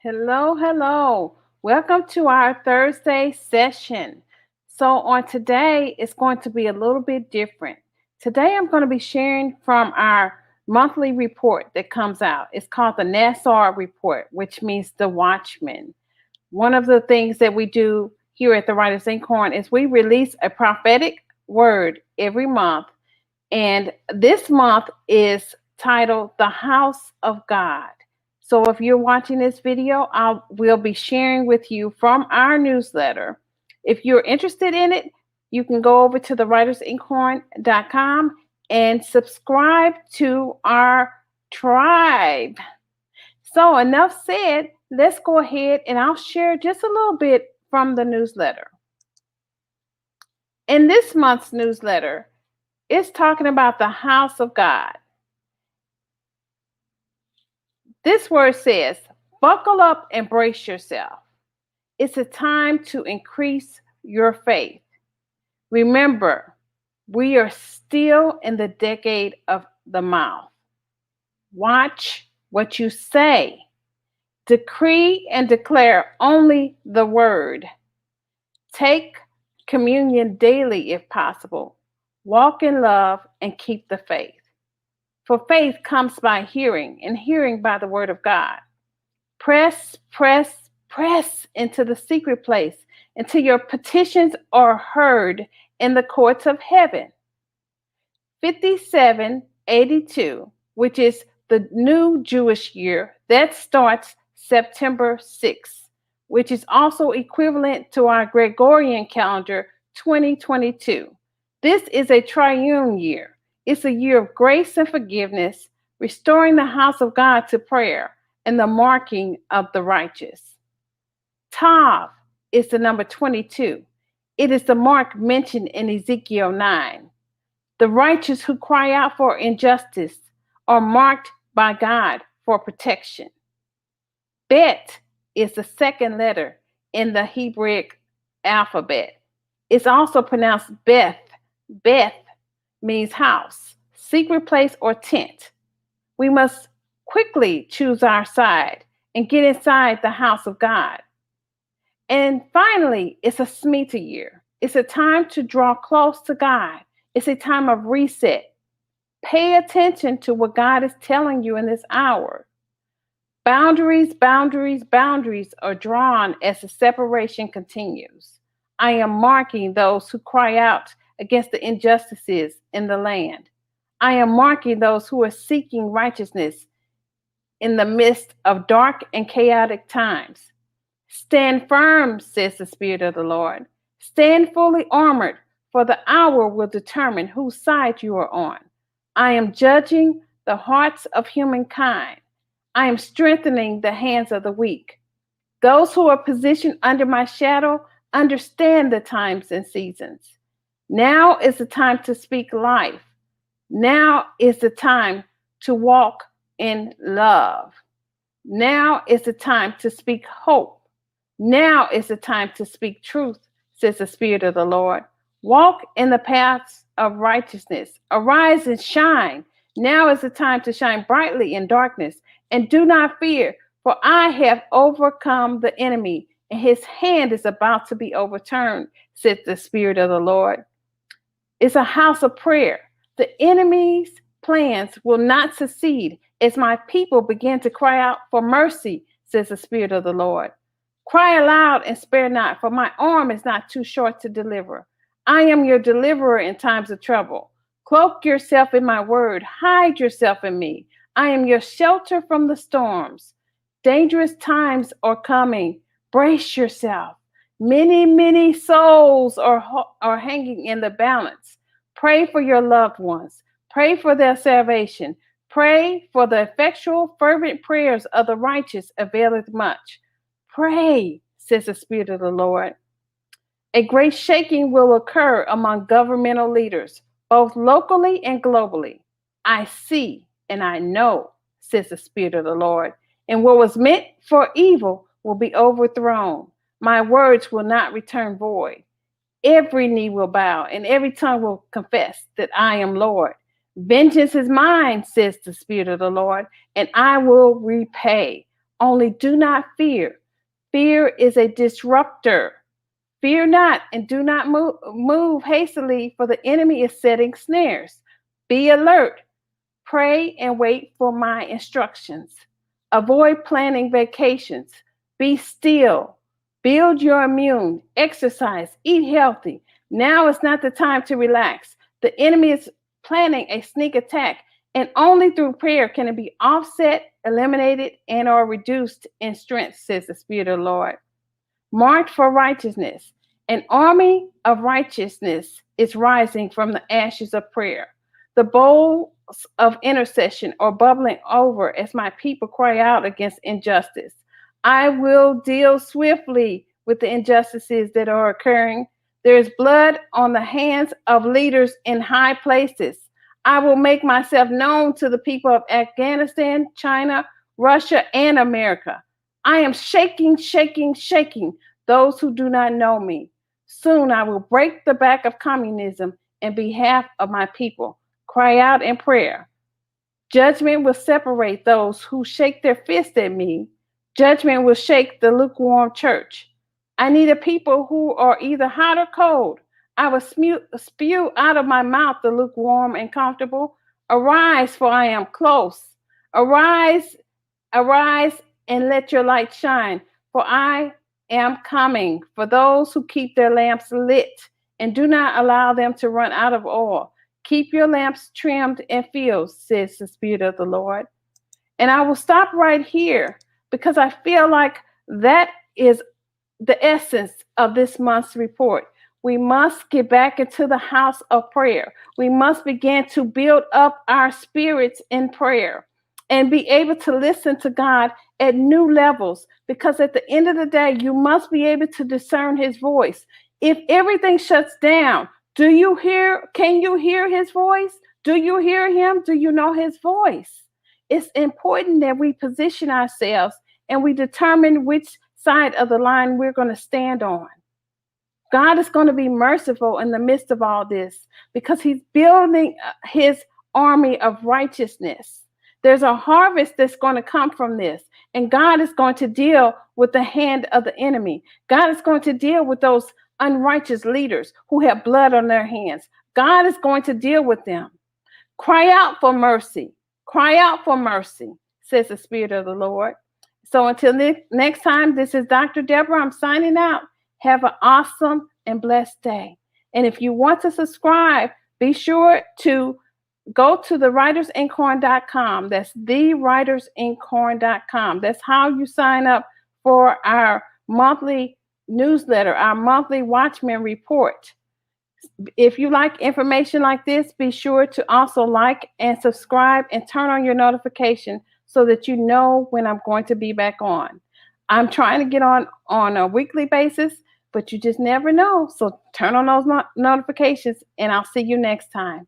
Hello, hello. Welcome to our Thursday session. So, on today, it's going to be a little bit different. Today, I'm going to be sharing from our monthly report that comes out. It's called the Nassar Report, which means the Watchman. One of the things that we do here at the Writers Incorn is we release a prophetic word every month. And this month is titled The House of God. So if you're watching this video, we'll be sharing with you from our newsletter. If you're interested in it, you can go over to thewritersinkhorn.com and subscribe to our tribe. So enough said, let's go ahead and I'll share just a little bit from the newsletter. In this month's newsletter, it's talking about the house of God. This word says, buckle up and brace yourself. It's a time to increase your faith. Remember, we are still in the decade of the mouth. Watch what you say. Decree and declare only the word. Take communion daily if possible. Walk in love and keep the faith. For faith comes by hearing, and hearing by the word of God. Press, press, press into the secret place until your petitions are heard in the courts of heaven. 5782, which is the new Jewish year, that starts September 6th, which is also equivalent to our Gregorian calendar 2022. This is a triune year. It's a year of grace and forgiveness, restoring the house of God to prayer, and the marking of the righteous. Tav is the number 22. It is the mark mentioned in Ezekiel 9. The righteous who cry out for injustice are marked by God for protection. Bet is the second letter in the Hebrew alphabet. It's also pronounced Beth. Beth means house, secret place, or tent. We must quickly choose our side and get inside the house of God. And finally, it's a Shemitah year. It's a time to draw close to God. It's a time of reset. Pay attention to what God is telling you in this hour. Boundaries, boundaries, boundaries are drawn as the separation continues. I am marking those who cry out against the injustices in the land. I am marking those who are seeking righteousness in the midst of dark and chaotic times. Stand firm, says the Spirit of the Lord. Stand fully armored, for the hour will determine whose side you are on. I am judging the hearts of humankind. I am strengthening the hands of the weak. Those who are positioned under my shadow understand the times and seasons. Now is the time to speak life. Now is the time to walk in love. Now is the time to speak hope. Now is the time to speak truth, says the Spirit of the Lord. Walk in the paths of righteousness. Arise and shine. Now is the time to shine brightly in darkness. And do not fear, for I have overcome the enemy, and his hand is about to be overturned, said the Spirit of the Lord. It's a house of prayer. The enemy's plans will not succeed as my people begin to cry out for mercy, says the Spirit of the Lord. Cry aloud and spare not, for my arm is not too short to deliver. I am your deliverer in times of trouble. Cloak yourself in my word. Hide yourself in me. I am your shelter from the storms. Dangerous times are coming. Brace yourself. Many, many souls are hanging in the balance. Pray for your loved ones. Pray for their salvation. Pray for the effectual, fervent prayers of the righteous availeth much. Pray, says the Spirit of the Lord. A great shaking will occur among governmental leaders, both locally and globally. I see and I know, says the Spirit of the Lord. And what was meant for evil will be overthrown. My words will not return void. Every knee will bow and every tongue will confess that I am Lord. Vengeance is mine, says the Spirit of the Lord, and I will repay. Only do not fear. Fear is a disruptor. Fear not and do not move hastily, for the enemy is setting snares. Be alert. Pray and wait for my instructions. Avoid planning vacations. Be still. Build your immune. Exercise. Eat healthy. Now is not the time to relax. The enemy is planning a sneak attack, and only through prayer can it be offset, eliminated, and or reduced in strength, says the Spirit of the Lord. March for righteousness. An army of righteousness is rising from the ashes of prayer. The bowls of intercession are bubbling over as my people cry out against injustice. I will deal swiftly with the injustices that are occurring. There is blood on the hands of leaders in high places. I will make myself known to the people of Afghanistan, China, Russia, and America. I am shaking, shaking, shaking those who do not know me. Soon I will break the back of communism in behalf of my people. Cry out in prayer. Judgment will separate those who shake their fist at me. Judgment will shake the lukewarm church. I need a people who are either hot or cold. I will spew out of my mouth the lukewarm and comfortable. Arise, for I am close. Arise, arise, and let your light shine, for I am coming. For those who keep their lamps lit and do not allow them to run out of oil. Keep your lamps trimmed and filled, says the Spirit of the Lord. And I will stop right here because I feel like that is the essence of this month's report. We must get back into the house of prayer. We must begin to build up our spirits in prayer and be able to listen to God at new levels, because at the end of the day, you must be able to discern his voice. If everything shuts down, can you hear his voice? Do you hear him? Do you know his voice? It's important that we position ourselves and we determine which side of the line we're going to stand on. God is going to be merciful in the midst of all this because he's building his army of righteousness. There's a harvest that's going to come from this, and God is going to deal with the hand of the enemy. God is going to deal with those unrighteous leaders who have blood on their hands. God is going to deal with them. Cry out for mercy. Cry out for mercy, says the Spirit of the Lord. So until next time, this is Dr. Deborah. I'm signing out. Have an awesome and blessed day. And if you want to subscribe, be sure to go to thewritersincorn.com. That's thewritersincorn.com. That's how you sign up for our monthly newsletter, our monthly Watchman report. If you like information like this, be sure to also like and subscribe and turn on your notification so that you know when I'm going to be back on. I'm trying to get on a weekly basis, but you just never know. So turn on those notifications, and I'll see you next time.